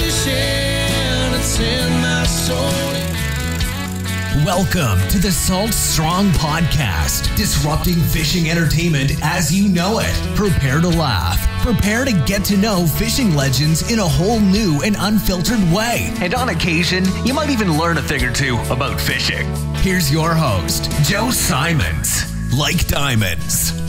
fishing, it's in my soul. Welcome to the Salt Strong Podcast, disrupting fishing entertainment as you know it. Prepare to laugh. Prepare to get to know fishing legends in a whole new and unfiltered way. And on occasion, you might even learn a thing or two about fishing. Here's your host, Joe Simons. Like diamonds.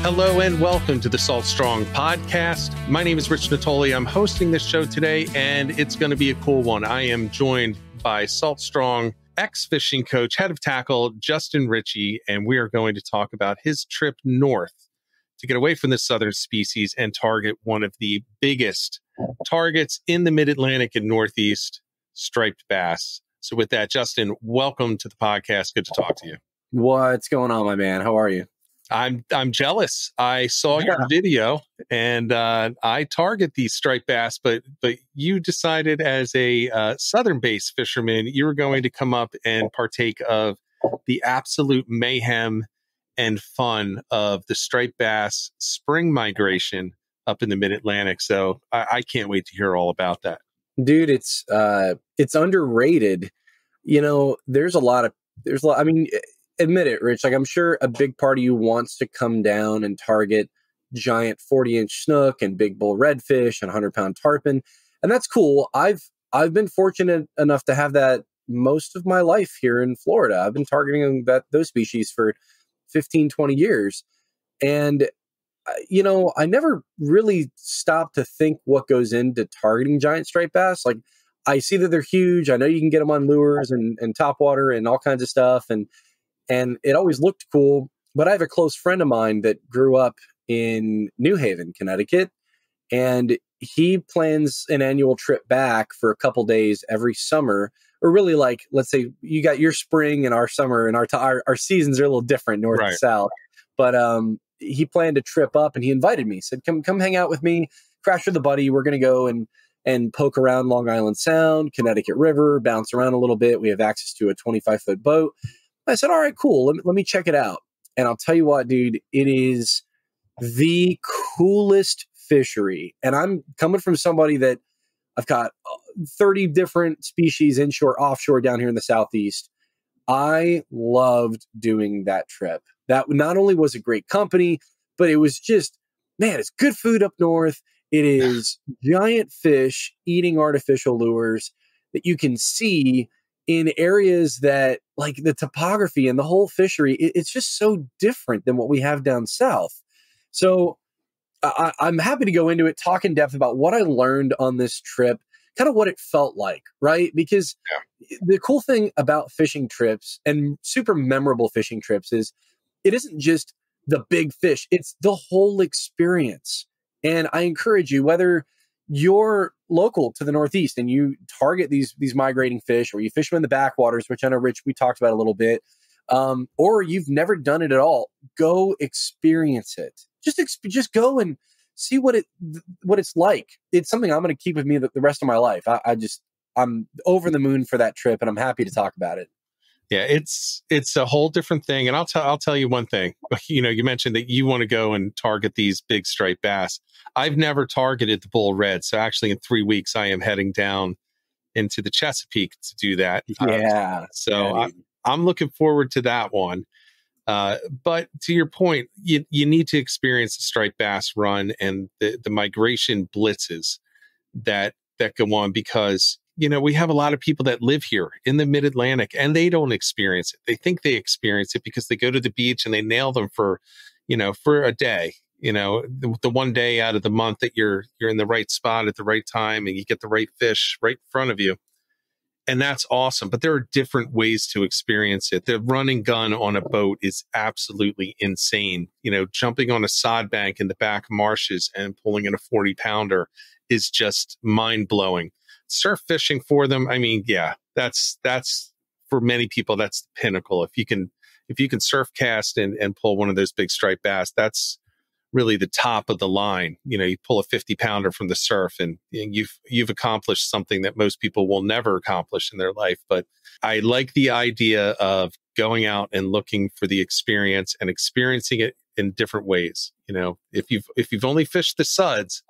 Hello and welcome to the Salt Strong Podcast. My name is Rich Natoli. I'm hosting this show today, and it's going to be a cool one. I am joined by Salt Strong ex-fishing coach, head of tackle, Justin Ritchey, and we are going to talk about his trip north to get away from the southern species and target one of the biggest targets in the mid-Atlantic and Northeast, striped bass. So with that, Justin, welcome to the podcast. Good to talk to you. What's going on, my man? How are you? I'm jealous. I saw your video, and I target these striped bass, but you decided as a southern-based fisherman, you were going to come up and partake of the absolute mayhem and fun of the striped bass spring migration up in the mid-Atlantic. So I can't wait to hear all about that. Dude, it's underrated. You know, there's a lot. I mean, admit it, Rich. Like, I'm sure a big part of you wants to come down and target giant 40-inch snook and big bull redfish and 100-pound tarpon, and that's cool. I've been fortunate enough to have that most of my life here in Florida. I've been targeting those species for 15, 20 years, and you know, I never really stopped to think what goes into targeting giant striped bass. Like, I see that they're huge. I know you can get them on lures and topwater and all kinds of stuff, and it always looked cool. But I have a close friend of mine that grew up in New Haven, Connecticut, and he plans an annual trip back for a couple days every summer. Or really, like, let's say you got your spring and our summer, and our seasons are a little different north and south. But he planned a trip up, and he invited me. He said, come hang out with me, crash with a buddy. We're going to go and poke around Long Island Sound, Connecticut River, bounce around a little bit. We have access to a 25-foot boat. I said, all right, cool. Let me check it out. And I'll tell you what, dude, it is the coolest fishery. And I'm coming from somebody that I've got 30 different species inshore, offshore down here in the Southeast. I loved doing that trip. That not only was a great company, but it was just, man, it's good food up north. It is giant fish eating artificial lures that you can see in areas that, like, the topography and the whole fishery, it's just so different than what we have down south. So I'm happy to go into it, talk in depth about what I learned on this trip, kind of what it felt like, right? Because the cool thing about fishing trips and super memorable fishing trips is it isn't just the big fish, it's the whole experience. And I encourage you, whether you're local to the Northeast and you target these migrating fish, or you fish them in the backwaters, which I know, Rich, we talked about a little bit, or you've never done it at all, go experience it. Just go and see what it's like. It's something I'm going to keep with me the rest of my life. I'm over the moon for that trip, and I'm happy to talk about it. Yeah, it's a whole different thing. And I'll tell you one thing. You know, you mentioned that you want to go and target these big striped bass. I've never targeted the bull red. So actually in 3 weeks, I am heading down into the Chesapeake to do that. Yeah. I'm looking forward to that one. But to your point, you need to experience the striped bass run and the migration blitzes that go on, because you know, we have a lot of people that live here in the mid-Atlantic, and they don't experience it. They think they experience it because they go to the beach and they nail them for a day, you know, the one day out of the month that you're in the right spot at the right time and you get the right fish right in front of you. And that's awesome. But there are different ways to experience it. The running gun on a boat is absolutely insane. You know, jumping on a sod bank in the back marshes and pulling in a 40-pounder is just mind-blowing. Surf fishing for them, I mean, yeah, that's for many people, that's the pinnacle. If you can surf cast and pull one of those big striped bass, that's really the top of the line. You know, you pull a 50-pounder from the surf, and you've accomplished something that most people will never accomplish in their life. But I like the idea of going out and looking for the experience and experiencing it in different ways. You know, if you've only fished the suds,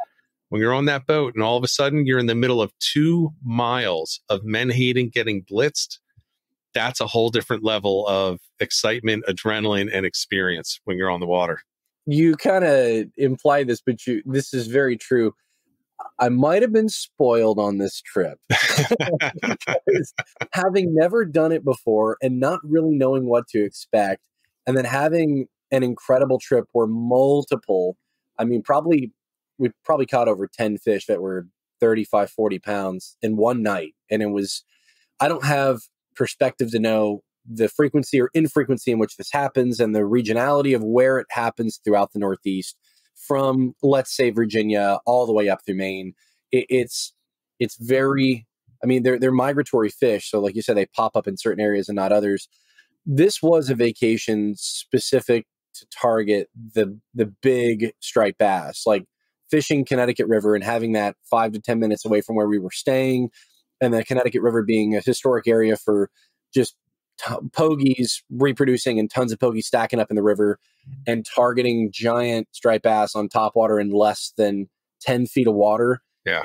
when you're on that boat and all of a sudden you're in the middle of 2 miles of menhaden getting blitzed, that's a whole different level of excitement, adrenaline, and experience when you're on the water. You kind of imply this, but this is very true. I might have been spoiled on this trip. Because having never done it before and not really knowing what to expect, and then having an incredible trip where we probably caught over 10 fish that were 35, 40 pounds in one night. And I don't have perspective to know the frequency or infrequency in which this happens and the regionality of where it happens throughout the Northeast, from, let's say, Virginia all the way up through Maine. It's very, they're migratory fish. So like you said, they pop up in certain areas and not others. This was a vacation specific to target the big striped bass, like fishing Connecticut River and having that 5 to 10 minutes away from where we were staying. And the Connecticut River being a historic area for just pogies reproducing and tons of pogies stacking up in the river, and targeting giant striped bass on topwater in less than 10 feet of water. Yeah.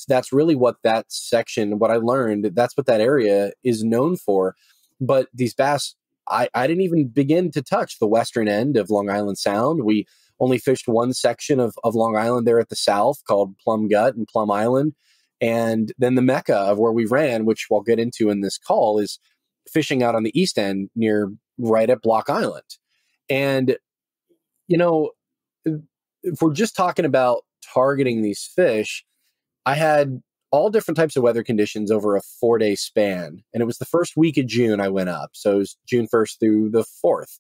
That's really what that section, what I learned, that's what that area is known for. But these bass, I didn't even begin to touch the western end of Long Island Sound. We only fished one section of Long Island there at the south called Plum Gut and Plum Island. And then the mecca of where we ran, which we'll get into in this call, is fishing out on the east end right at Block Island. And, if we're just talking about targeting these fish, I had all different types of weather conditions over a 4-day span. And it was the first week of June I went up. So it was June 1st through the 4th.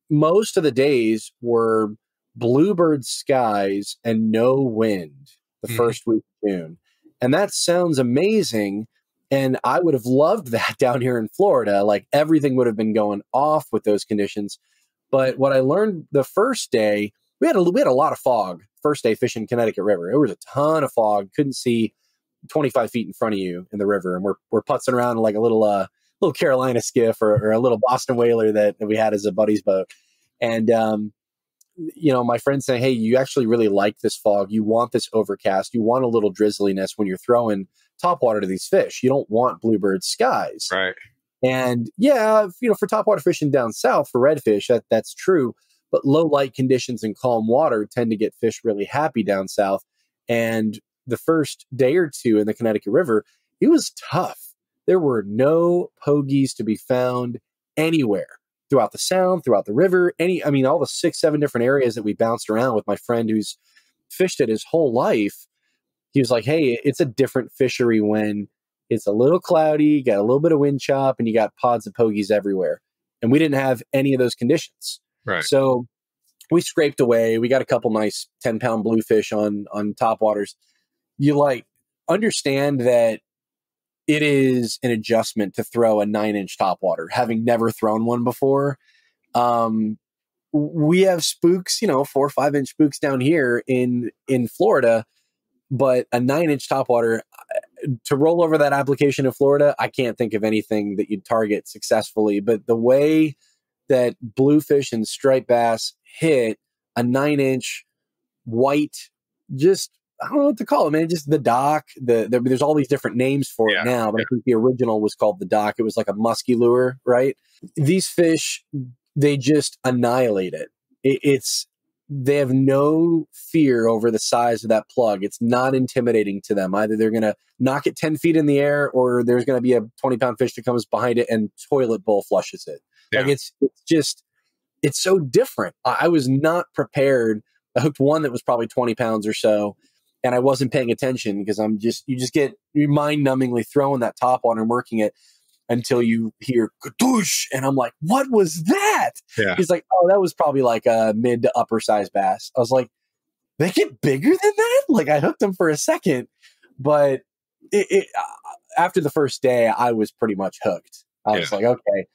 Most of the days were bluebird skies and no wind the first week of June. And that sounds amazing. And I would have loved that down here in Florida. Like, everything would have been going off with those conditions. But what I learned the first day, we had a lot of fog. First day fishing Connecticut River, it was a ton of fog. Couldn't see 25 feet in front of you in the river, and we're putzing around like a little Carolina skiff or a little Boston whaler that we had as a buddy's boat. And my friends saying, "Hey, you actually really like this fog. You want this overcast. You want a little drizzliness when you're throwing topwater to these fish. You don't want bluebird skies." Right. And yeah, for topwater fishing down south for redfish, that's true. But low light conditions and calm water tend to get fish really happy down south. And the first day or two in the Connecticut River, it was tough. There were no pogies to be found anywhere throughout the sound, throughout the river, all the 6-7 different areas that we bounced around with my friend who's fished it his whole life. He was like, "Hey, it's a different fishery when it's a little cloudy, you got a little bit of wind chop, and you got pods of pogies everywhere." And we didn't have any of those conditions. Right. So we scraped away. We got a couple nice 10-pound bluefish on topwaters. You understand that it is an adjustment to throw a 9-inch topwater, having never thrown one before. We have spooks, 4 or 5-inch spooks down here in Florida, but a 9-inch topwater, to roll over that application in Florida, I can't think of anything that you'd target successfully. But the way that bluefish and striped bass hit a 9-inch white, just, I don't know what to call it, man. Just the dock. There's all these different names for it now, but I think the original was called the dock. It was like a musky lure, right? These fish, they just annihilate it. They have no fear over the size of that plug. It's not intimidating to them. Either they're going to knock it 10 feet in the air, or there's going to be a 20-pound fish that comes behind it and toilet bowl flushes it. Yeah. Like, it's so different. I was not prepared. I hooked one that was probably 20 pounds or so, and I wasn't paying attention because you just get mind-numbingly throwing that topwater and working it until you hear kadoosh, and I'm like, "What was that?" Yeah. He's like, "Oh, that was probably like a mid to upper size bass." I was like, "They get bigger than that?" Like, I hooked them for a second, but after the first day, I was pretty much hooked. I was like, "Okay."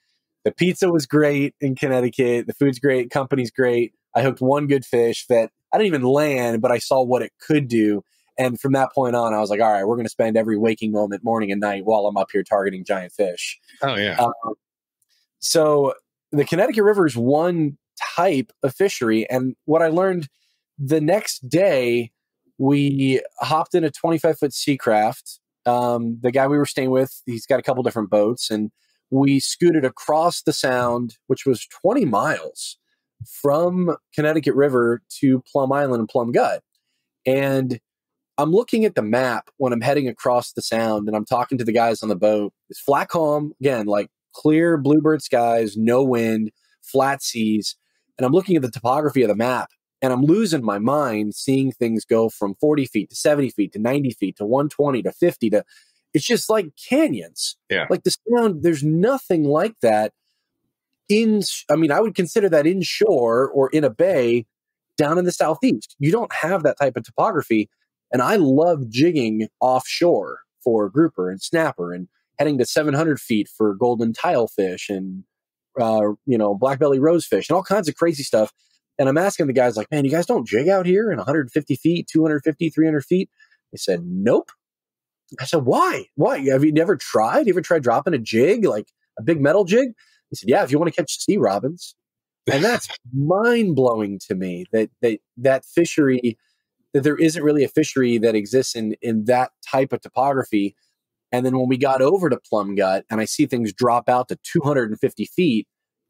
The pizza was great in Connecticut. The food's great. Company's great. I hooked one good fish that I didn't even land, but I saw what it could do. And from that point on, I was like, all right, we're going to spend every waking moment, morning and night, while I'm up here targeting giant fish. Oh, yeah. So the Connecticut River is one type of fishery. And what I learned the next day, we hopped in a 25-foot Seacraft. The guy we were staying with, he's got a couple different boats, and we scooted across the Sound, which was 20 miles from Connecticut River to Plum Island and Plum Gut. And I'm looking at the map when I'm heading across the Sound, and I'm talking to the guys on the boat. It's flat calm, again, like clear bluebird skies, no wind, flat seas. And I'm looking at the topography of the map, and I'm losing my mind seeing things go from 40 feet to 70 feet to 90 feet to 120 to 50 to, it's just like canyons. Yeah. Like the Sound, there's nothing like that I would consider that inshore or in a bay down in the Southeast. You don't have that type of topography. And I love jigging offshore for grouper and snapper and heading to 700 feet for golden tilefish and, black belly rosefish and all kinds of crazy stuff. And I'm asking the guys like, man, you guys don't jig out here in 150 feet, 250, 300 feet? They said, nope. I said, why? Have you never tried? You ever tried dropping a jig, like a big metal jig? He said, yeah, if you want to catch sea robins. And that's mind blowing to me that fishery, that there isn't really a fishery that exists in that type of topography. And then when we got over to Plum Gut and I see things drop out to 250 feet,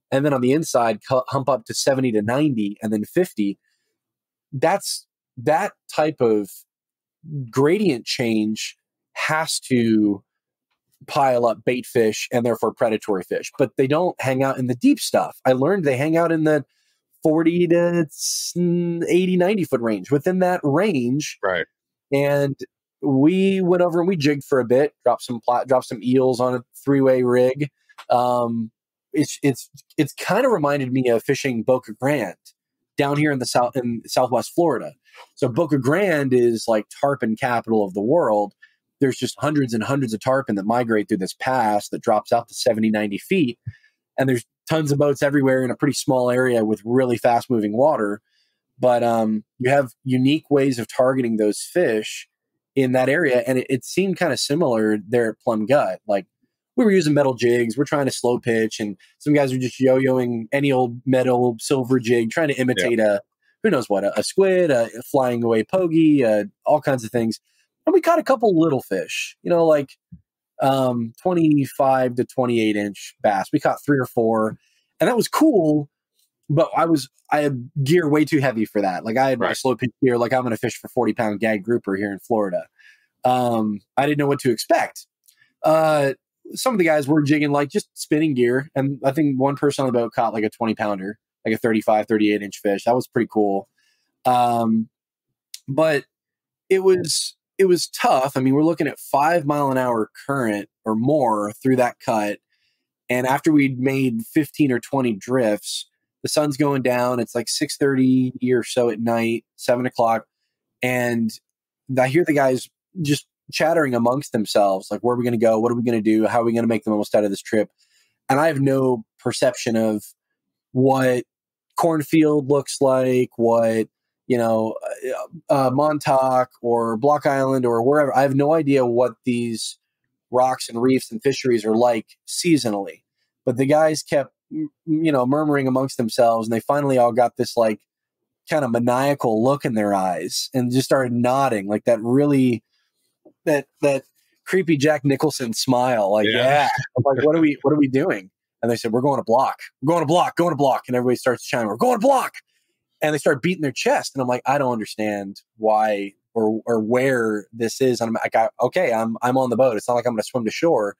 and then on the inside hump up to 70 to 90 and then 50, that type of gradient change has to pile up bait fish and therefore predatory fish, but they don't hang out in the deep stuff. I learned they hang out in the 40 to 80, 90 foot range, within that range. Right. And we went over and we jigged for a bit, dropped some eels on a 3-way rig. It's kind of reminded me of fishing Boca Grande down here in Southwest Florida. So Boca Grande is like tarpon capital of the world. There's just hundreds and hundreds of tarpon that migrate through this pass that drops out to 70, 90 feet. And there's tons of boats everywhere in a pretty small area with really fast moving water. But you have unique ways of targeting those fish in that area. And it seemed kind of similar there at Plum Gut. Like we were using metal jigs. We're trying to slow pitch. And some guys are just yo-yoing any old metal silver jig, trying to imitate a squid, a flying away pogie, all kinds of things. And we caught a couple little fish, like 25 to 28 inch bass. We caught 3 or 4, and that was cool. But I had gear way too heavy for that. Like I had my slow pitch gear, like I'm going to fish for 40-pound gag grouper here in Florida. I didn't know what to expect. Some of the guys were jigging like just spinning gear. And I think one person on the boat caught like a 20-pounder, like a 35, 38 inch fish. That was pretty cool. But it was tough. I mean, we're looking at 5 mile an hour current or more through that cut. And after we'd made 15 or 20 drifts, the sun's going down. It's like 6:30 or so at night, 7 o'clock. And I hear the guys just chattering amongst themselves. Like, where are we going to go? What are we going to do? How are we going to make the most out of this trip? And I have no perception of what cornfield looks like, what, Montauk or Block Island or wherever. I have no idea what these rocks and reefs and fisheries are like seasonally. But the guys kept, murmuring amongst themselves, and they finally all got this like kind of maniacal look in their eyes and just started nodding, like that really that creepy Jack Nicholson smile. Like, yeah. I'm like, what are we doing? And they said, we're going to Block. We're going to Block, going to Block. And everybody starts chiming, we're going to Block. And they start beating their chest. And I'm like, I don't understand why or where this is. And I'm like, okay, I'm on the boat. It's not like I'm going to swim to shore.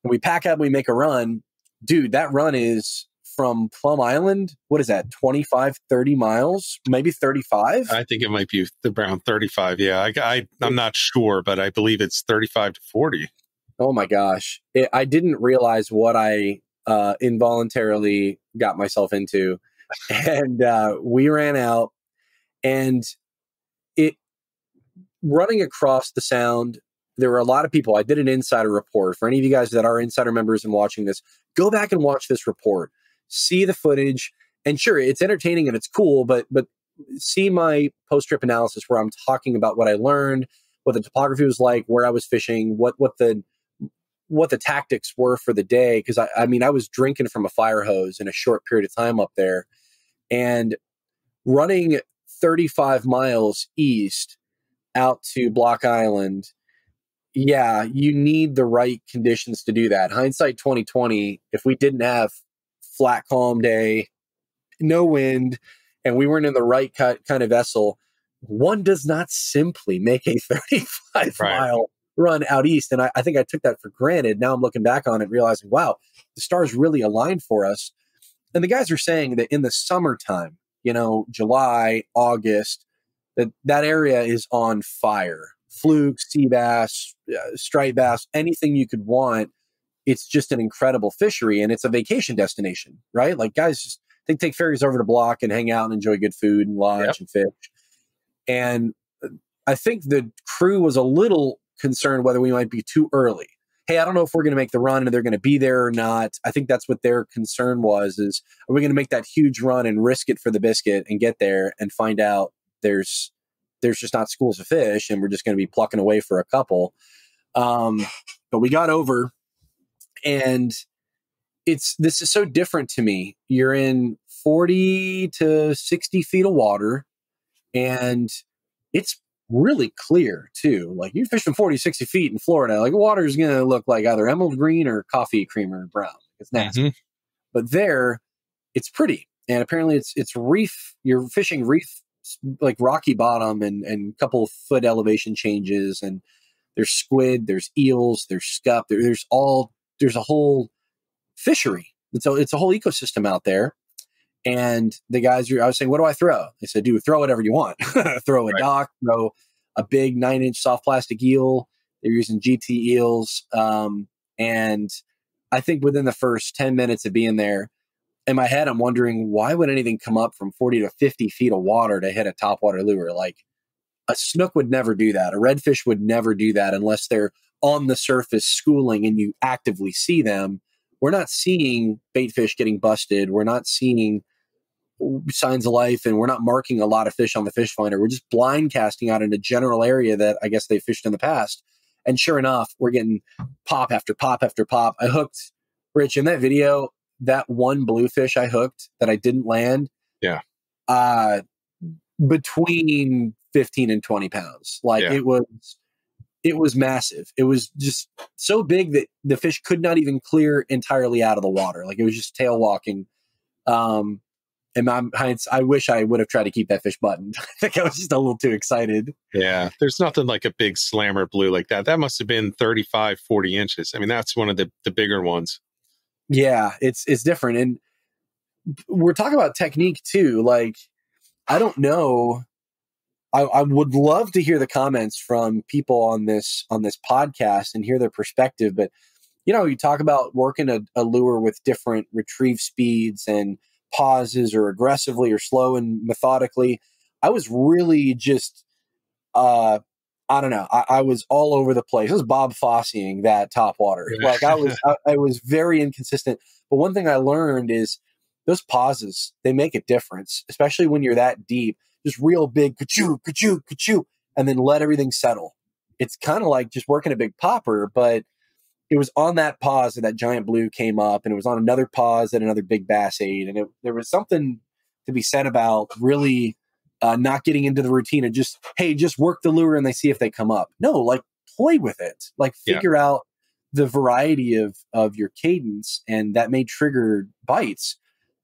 And we pack up, we make a run. Dude, that run is from Plum Island. What is that? 25, 30 miles, maybe 35? I think it might be around 35. Yeah. I'm not sure, but I believe it's 35 to 40. Oh my gosh. I didn't realize what I involuntarily got myself into. And we ran out, and running across the Sound, there were a lot of people. I did an insider report. For any of you guys that are insider members and watching this, go back and watch this report, see the footage. And sure, it's entertaining and it's cool, but see my post-trip analysis where I'm talking about what I learned, what the topography was like, where I was fishing, what the tactics were for the day. Because I mean, I was drinking from a fire hose in a short period of time up there, and running 35 miles east, out to Block Island, yeah, you need the right conditions to do that. Hindsight 2020, if we didn't have flat, calm day, no wind, and we weren't in the right kind of vessel, one does not simply make a 35-mile run out east. And I think I took that for granted. Now I'm looking back on it, realizing, wow, the stars really aligned for us. And the guys are saying that in the summertime, July, August, that area is on fire. Fluke, sea bass, striped bass, anything you could want. It's just an incredible fishery, and it's a vacation destination, right? Like guys they take ferries over to Block and hang out and enjoy good food and lodge and fish. And I think the crew was a little concerned whether we might be too early. Hey, I don't know if we're going to make the run and they're going to be there or not. I think that's what their concern was, is are we going to make that huge run and risk it for the biscuit and get there and find out there's just not schools of fish and we're just going to be plucking away for a couple. But we got over, and this is so different to me. You're in 40 to 60 feet of water, and it's really clear too. Like you're fishing 40, 60 feet in Florida, like water is going to look like either emerald green or coffee cream or brown. It's nasty. Mm-hmm. But there it's pretty. And apparently it's reef. You're fishing reef, like rocky bottom and a couple foot elevation changes. And there's squid, there's eels, there's scup. There's a whole fishery. It's a whole ecosystem out there. And the guys, I was saying, what do I throw? They said, dude, throw whatever you want. Throw a dock, throw a big 9-inch soft plastic eel. They're using GT eels. And I think within the first 10 minutes of being there, in my head, I'm wondering, why would anything come up from 40 to 50 feet of water to hit a topwater lure? Like a snook would never do that. A redfish would never do that unless they're on the surface schooling and you actively see them. We're not seeing bait fish getting busted. We're not seeing signs of life, and we're not marking a lot of fish on the fish finder. We're just blind casting out in a general area that I guess they fished in the past. And sure enough, we're getting pop after pop after pop. I hooked, Rich, in that video, that one bluefish I hooked that I didn't land. Yeah. Between 15 and 20 pounds. Like it was massive. It was just so big that the fish could not even clear entirely out of the water. Like it was just tail walking. And I wish I would have tried to keep that fish buttoned. I think I was just a little too excited. Yeah. There's nothing like a big slammer blue like that. That must have been 35, 40 inches. I mean, that's one of the bigger ones. Yeah, it's different. And we're talking about technique too. Like, I don't know. I would love to hear the comments from people on this podcast and hear their perspective. But, you talk about working a lure with different retrieve speeds and pauses, or aggressively or slow and methodically. I was really just, I don't know. I was all over the place. It was Bob Fosseing that topwater. Like I was very inconsistent. But one thing I learned is those pauses, they make a difference, especially when you're that deep. Just real big, ka-choo, ka-choo, ka-choo, and then let everything settle. It's kind of like just working a big popper, but it was on that pause that giant blue came up, and it was on another pause that another big bass ate. And there was something to be said about really not getting into the routine of just work the lure and they see if they come up. No, like play with it, like figure out the variety of your cadence, and that may trigger bites.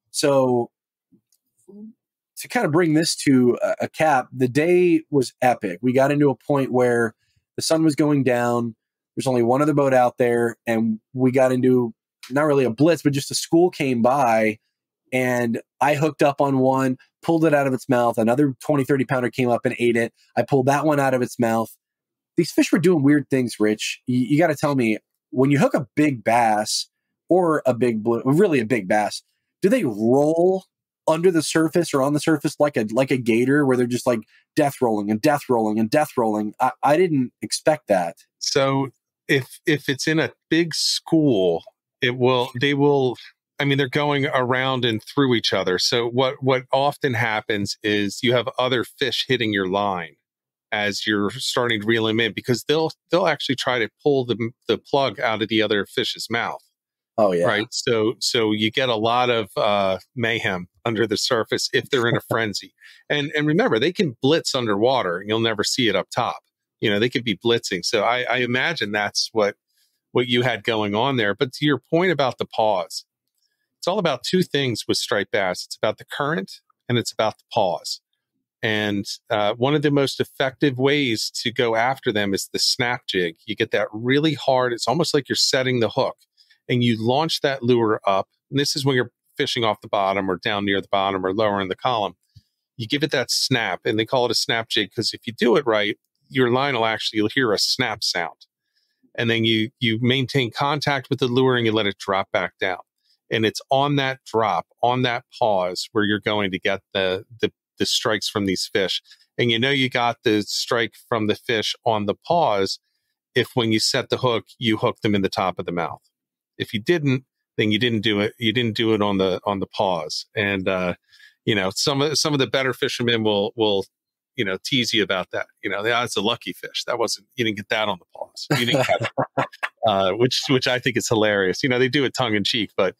So to kind of bring this to a cap, the day was epic. We got into a point where the sun was going down. There's only one other boat out there, and we got into not really a blitz, but just a school came by, and I hooked up on one, pulled it out of its mouth. Another 20, 30 pounder came up and ate it. I pulled that one out of its mouth. These fish were doing weird things, Rich. You got to tell me, when you hook a big bass or a big blue, really a big bass, do they roll under the surface or on the surface like a gator, where they're just like death rolling and death rolling and death rolling? I didn't expect that. So if it's in a big school, they will, I mean, they're going around and through each other. So what often happens is you have other fish hitting your line as you're starting to reel them in, because they'll actually try to pull the plug out of the other fish's mouth. Oh yeah. Right. So you get a lot of mayhem under the surface if they're in a frenzy. And remember, they can blitz underwater and you'll never see it up top. they could be blitzing. So I imagine that's what you had going on there. But to your point about the pause, it's all about two things with striped bass. It's about the current and it's about the pause. And one of the most effective ways to go after them is the snap jig. You get that really hard. It's almost like you're setting the hook and you launch that lure up. And this is when you're fishing off the bottom or down near the bottom or lower in the column. You give it that snap, and they call it a snap jig because if you do it right, your line will you'll hear a snap sound. And then you maintain contact with the lure and you let it drop back down. And it's on that drop, on that pause, where you're going to get the strikes from these fish. And you got the strike from the fish on the pause if when you set the hook, you hook them in the top of the mouth. If you didn't, then you didn't do it. You didn't do it on the pause. And some of the better fishermen will tease you about that. It's a lucky fish. You didn't get that on the pause. You didn't catch it. Which I think is hilarious. They do it tongue in cheek, but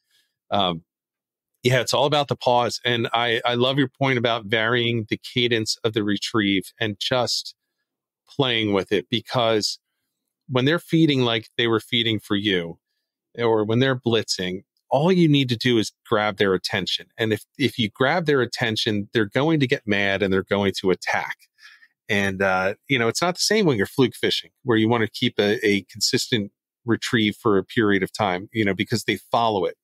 it's all about the pause. And I love your point about varying the cadence of the retrieve and just playing with it, because when they're feeding like they were feeding for you, or when they're blitzing, all you need to do is grab their attention. And if you grab their attention, they're going to get mad and they're going to attack. And, it's not the same when you're fluke fishing, where you want to keep a consistent retrieve for a period of time, because they follow it.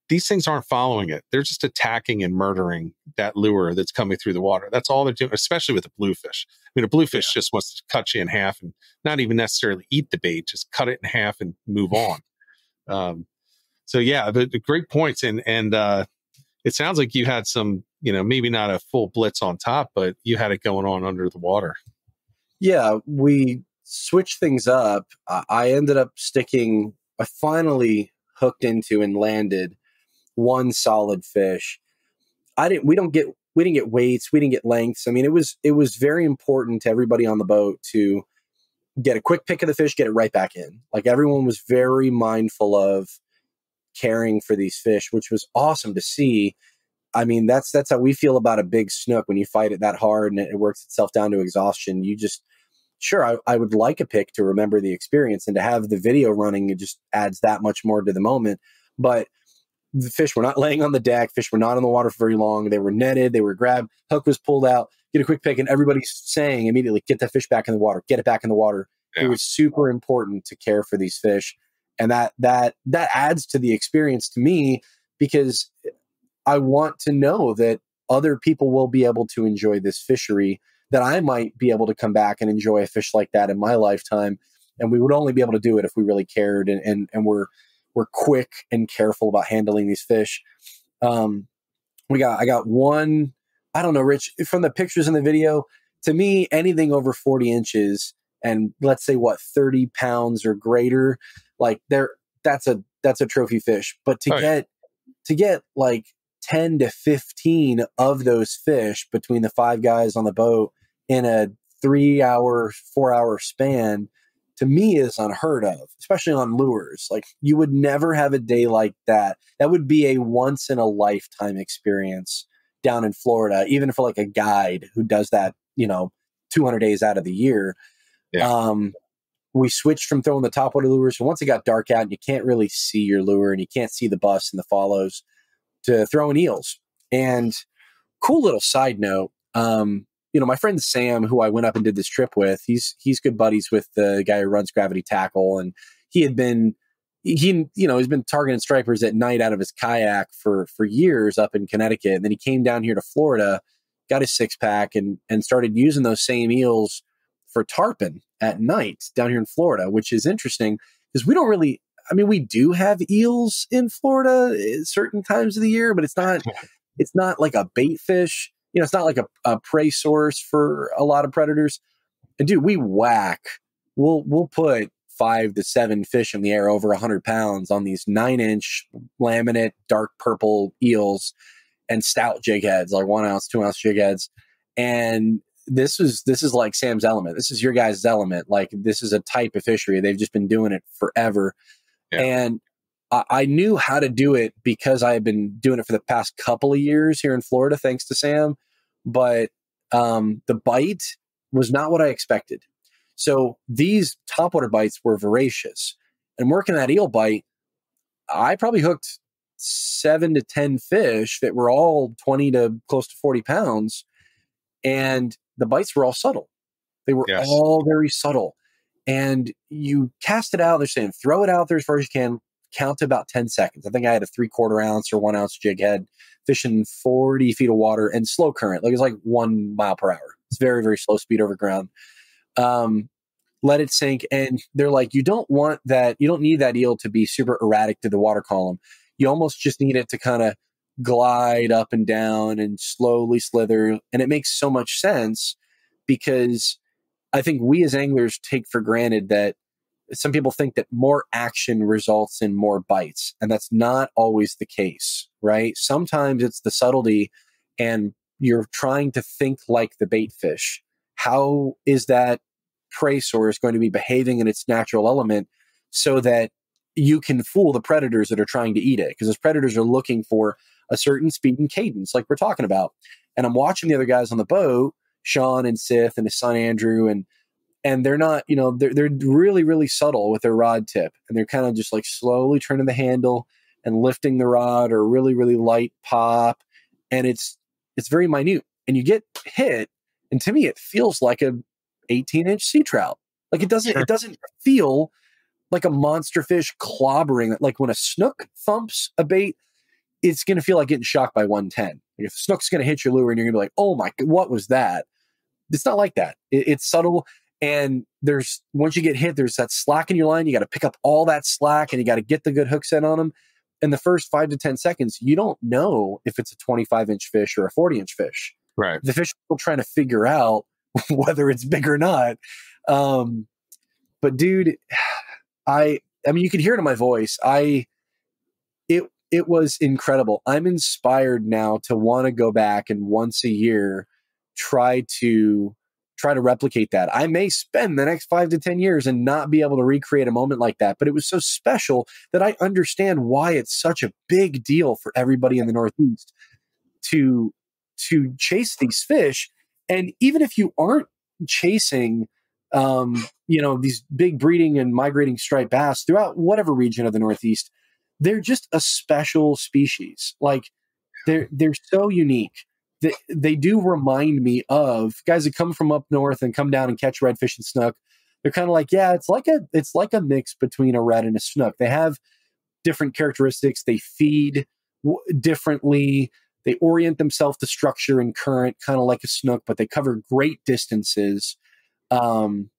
These things aren't following it. They're just attacking and murdering that lure that's coming through the water. That's all they're doing, especially with a bluefish. A bluefish just wants to cut you in half and not even necessarily eat the bait, just cut it in half and move on. The great points. And it sounds like you had some, maybe not a full blitz on top, but you had it going on under the water. Yeah, we switched things up. I finally hooked into and landed one solid fish. We didn't get weights, we didn't get lengths. It was very important to everybody on the boat to get a quick pick of the fish, get it right back in. Like, everyone was very mindful of caring for these fish, which was awesome to see. That's how we feel about a big snook. When you fight it that hard and it works itself down to exhaustion, I would like a pick to remember the experience, and to have the video running, it just adds that much more to the moment. But the fish were not laying on the deck. Fish were not in the water for very long. They were netted. They were grabbed. Hook was pulled out. Get a quick pick, and everybody's saying immediately, get that fish back in the water. Get it back in the water. Yeah. It was super important to care for these fish. And that adds to the experience to me, because I want to know that other people will be able to enjoy this fishery, that I might be able to come back and enjoy a fish like that in my lifetime. And we would only be able to do it if we really cared and we're quick and careful about handling these fish. I got one, I don't know, Rich, from the pictures in the video, to me, anything over 40 inches and let's say 30 pounds or greater, like that's a trophy fish. But to get like 10 to 15 of those fish between the 5 guys on the boat in a 3-hour, 4-hour span, to me is unheard of, especially on lures. Like, you would never have a day like that. That would be a once in a lifetime experience down in Florida, even for like a guide who does that, 200 days out of the year. Yeah. We switched from throwing the topwater lures. So once it got dark out and you can't really see your lure and you can't see the bust and the follows, to throwing eels. And cool little side note, my friend Sam, who I went up and did this trip with, he's good buddies with the guy who runs Gravity Tackle, and he's been targeting stripers at night out of his kayak for years up in Connecticut. And then he came down here to Florida, got his 6-pack, and started using those same eels for tarpon at night down here in Florida, which is interesting because we don't really, we do have eels in Florida at certain times of the year, but it's not like a bait fish. It's not like a prey source for a lot of predators. And dude, we'll put 5 to 7 fish in the air over 100 pounds on these 9-inch laminate, dark purple eels and stout jig heads, like 1 ounce, 2 ounce jig heads. And this is like Sam's element. This is your guys' element. Like, this is a type of fishery. They've just been doing it forever. Yeah. And I knew how to do it because I had been doing it for the past couple of years here in Florida, thanks to Sam. But the bite was not what I expected. So these topwater bites were voracious. And working that eel bite, I probably hooked 7 to 10 fish that were all 20 to close to 40 pounds. And the bites were all subtle. They were all very subtle. And you cast it out. They're saying, throw it out there as far as you can. Count to about 10 seconds. I think I had a 3/4 ounce or 1 ounce jig head fishing 40 feet of water and slow current. Like, it was like 1 mile per hour. It's very, very slow speed over ground. Let it sink. And they're like, you don't want that. You don't need that eel to be super erratic to the water column. You almost just need it to kind of glide up and down and slowly slither. And it makes so much sense because I think we as anglers take for granted that some people think that more action results in more bites. And that's not always the case, right? Sometimes it's the subtlety and you're trying to think like the bait fish. How is that prey source going to be behaving in its natural element so that you can fool the predators that are trying to eat it? Because those predators are looking for a certain speed and cadence, like we're talking about. And I'm watching the other guys on the boat, Sean and Sith and his son Andrew, and they're not, they're really, really subtle with their rod tip. And they're kind of just like slowly turning the handle and lifting the rod, or really, really light pop. And it's very minute. And you get hit. And to me, it feels like a 18-inch sea trout. Like it doesn't feel like a monster fish clobbering. Like when a snook thumps a bait, it's going to feel like getting shocked by 110. Like if a snook's going to hit your lure and you're going to be like, oh my, what was that? It's not like that. It's subtle. And once you get hit, there's that slack in your line. You got to pick up all that slack and you got to get the good hook set on them. In the first 5 to 10 seconds, you don't know if it's a 25-inch fish or a 40-inch fish. Right. The fish are still trying to figure out whether it's big or not. But dude, I mean, you could hear it in my voice. It was incredible. I'm inspired now to want to go back and once a year try to replicate that. I may spend the next 5 to 10 years and not be able to recreate a moment like that, but it was so special that I understand why it's such a big deal for everybody in the Northeast to chase these fish. And even if you aren't chasing, these big breeding and migrating striped bass throughout whatever region of the Northeast, they're just a special species. Like they're so unique. They do remind me of guys that come from up north and come down and catch redfish and snook. They're kind of like, yeah, it's like a mix between a red and a snook. They have different characteristics. They feed differently. They orient themselves to structure and current, kind of like a snook, but they cover great distances. And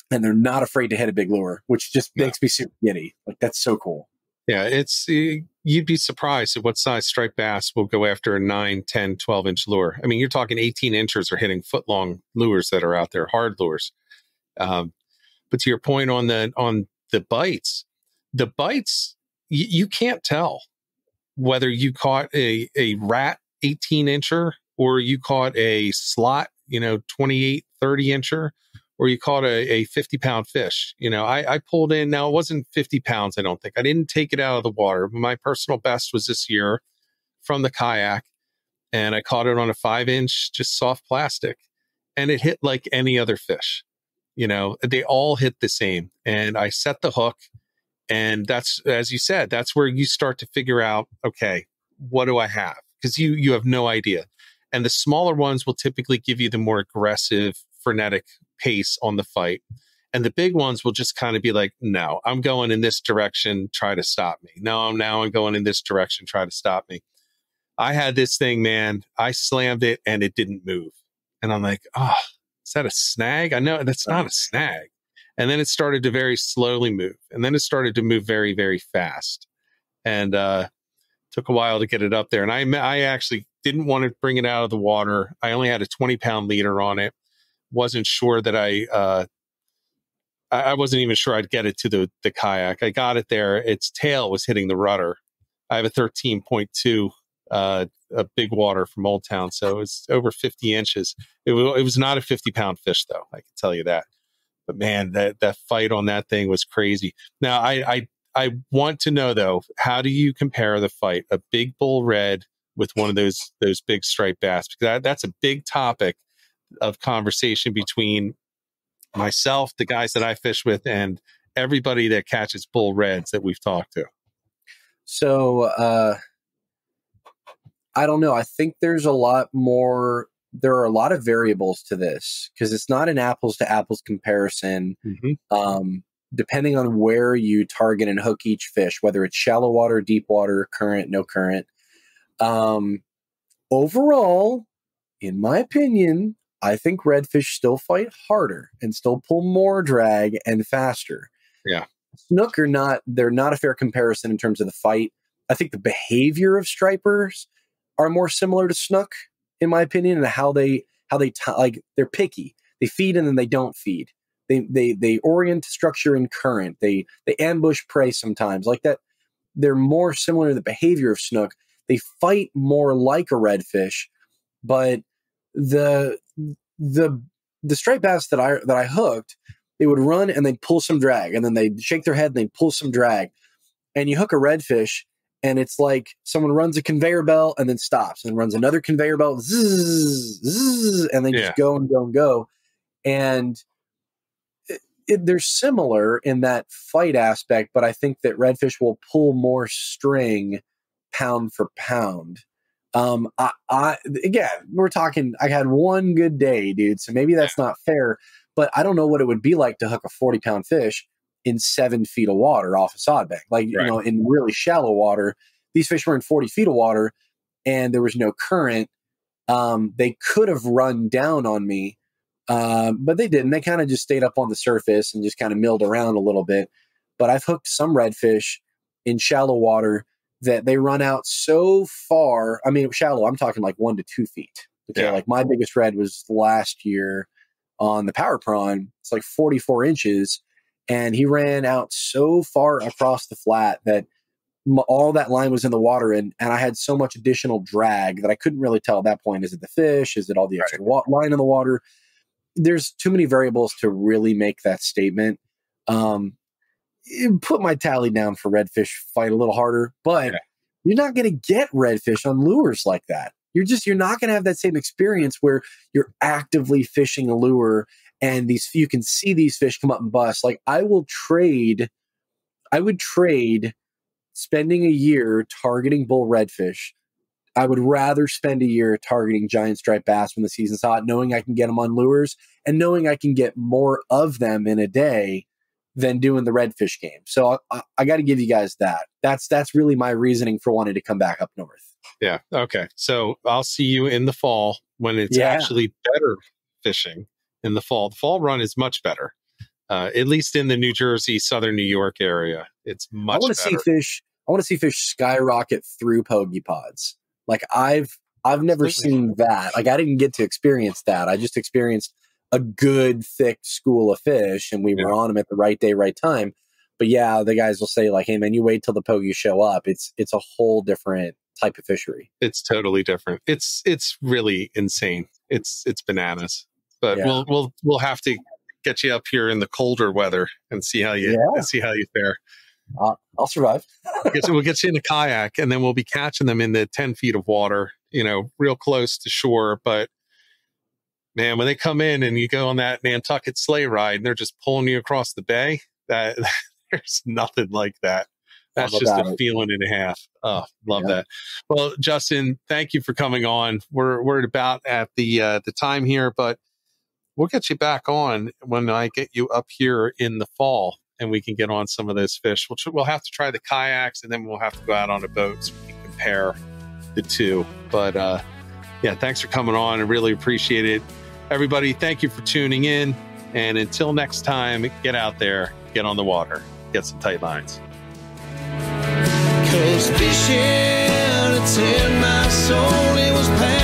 they're not afraid to hit a big lure, which just makes me super giddy. Like, that's so cool. Yeah, you'd be surprised at what size striped bass will go after a 9, 10, 12-inch lure. I mean, you're talking 18 inchers are hitting foot-long lures that are out there, hard lures. But to your point on the bites, you can't tell whether you caught a rat 18-incher or you caught a slot, 28, 30-incher, or you caught a 50-pound fish. I pulled in, now it wasn't 50 pounds, I don't think. I didn't take it out of the water. My personal best was this year from the kayak, and I caught it on a 5-inch, just soft plastic, and it hit like any other fish. They all hit the same. And I set the hook, and that's, as you said, that's where you start to figure out, okay, what do I have? Because you have no idea. And the smaller ones will typically give you the more aggressive, frenetic pace on the fight. And the big ones will just kind of be like, no, I'm going in this direction, try to stop me. No, now I'm going in this direction, try to stop me. I had this thing, man, I slammed it and it didn't move. And I'm like, oh, is that a snag? I know that's not a snag. And then it started to very slowly move. And then it started to move very, very fast. And took a while to get it up there. And I actually didn't want to bring it out of the water. I only had a 20-pound leader on it. Wasn't sure that I wasn't even sure I'd get it to the kayak. I got it there. Its tail was hitting the rudder. I have a 13.2 a big water from Old Town, so it's over 50 inches. It was not a 50-pound fish, though. I can tell you that. But man, that fight on that thing was crazy. Now, I want to know, though, how do you compare the fight, a big bull red with one of those big striped bass? Because that's a big topic of conversation between myself, the guys that I fish with, and everybody that catches bull reds that we've talked to. So I don't know. I think there are a lot of variables to this because it's not an apples to apples comparison. Depending on where you target and hook each fish, whether it's shallow water, deep water, current, no current. Overall, in my opinion, I think redfish still fight harder and still pull more drag and faster. Yeah. Snook they're not a fair comparison in terms of the fight. I think the behavior of stripers are more similar to snook, in my opinion, and how they like they're picky. They feed and then they don't feed. They orient structure in current. They ambush prey sometimes like that. They're more similar to the behavior of snook. They fight more like a redfish, but the striped bass that I hooked, they would run and they'd pull some drag, and then they'd shake their head and they'd pull some drag. And you hook a redfish, and it's like someone runs a conveyor belt and then stops and runs another conveyor belt, zzz, zzz, and they just go and go and go. And they're similar in that fight aspect, but I think that redfish will pull more string pound for pound. Again, we're talking, I had one good day, dude, so maybe that's not fair, but I don't know what it would be like to hook a 40-pound fish in 7 feet of water off a sod bank. Like, you know, in really shallow water, these fish were in 40 feet of water and there was no current. They could have run down on me, but they didn't. They kind of just stayed up on the surface and just kind of milled around a little bit. But I've hooked some redfish in shallow water that they run out so far. I mean, shallow, I'm talking like 1 to 2 feet. Okay. Like my biggest red was last year on the power prawn. It's like 44 inches. And he ran out so far across the flat that all that line was in the water. And I had so much additional drag that I couldn't really tell at that point. Is it the fish? Is it all the extra line in the water? There's too many variables to really make that statement. Put my tally down for redfish fight a little harder, but you're not going to get redfish on lures like that. You're not going to have that same experience where you're actively fishing a lure and you can see these fish come up and bust. Like I would trade spending a year targeting bull redfish. I would rather spend a year targeting giant striped bass when the season's hot, knowing I can get them on lures and knowing I can get more of them in a day than doing the redfish game. So I got to give you guys that. That's really my reasoning for wanting to come back up north. Yeah. Okay. So I'll see you in the fall when it's actually better fishing in the fall. The fall run is much better, at least in the New Jersey, Southern New York area. It's much better. I want to see fish skyrocket through pogey pods. Like I've never seen that. Like I didn't get to experience that. I just experienced a good thick school of fish and we were on them at the right day, right time. But yeah, the guys will say like, hey man, you wait till the pogies show up. It's a whole different type of fishery. It's totally different. It's really insane. It's bananas. But we'll have to get you up here in the colder weather and see how you fare. I'll survive. We'll get you in a kayak and then we'll be catching them in the 10 feet of water, real close to shore. But man, when they come in and you go on that Nantucket sleigh ride and they're just pulling you across the bay, that there's nothing like that. That's just a feeling and a half. Oh, love that. Well, Justin, thank you for coming on. We're about at the time here, but we'll get you back on when I get you up here in the fall and we can get on some of those fish. We'll have to try the kayaks and then we'll have to go out on a boat so we can compare the two. But thanks for coming on. I really appreciate it. Everybody, thank you for tuning in. And until next time, get out there, get on the water, get some tight lines. 'Cause fishing, it's in my soul, it was pain.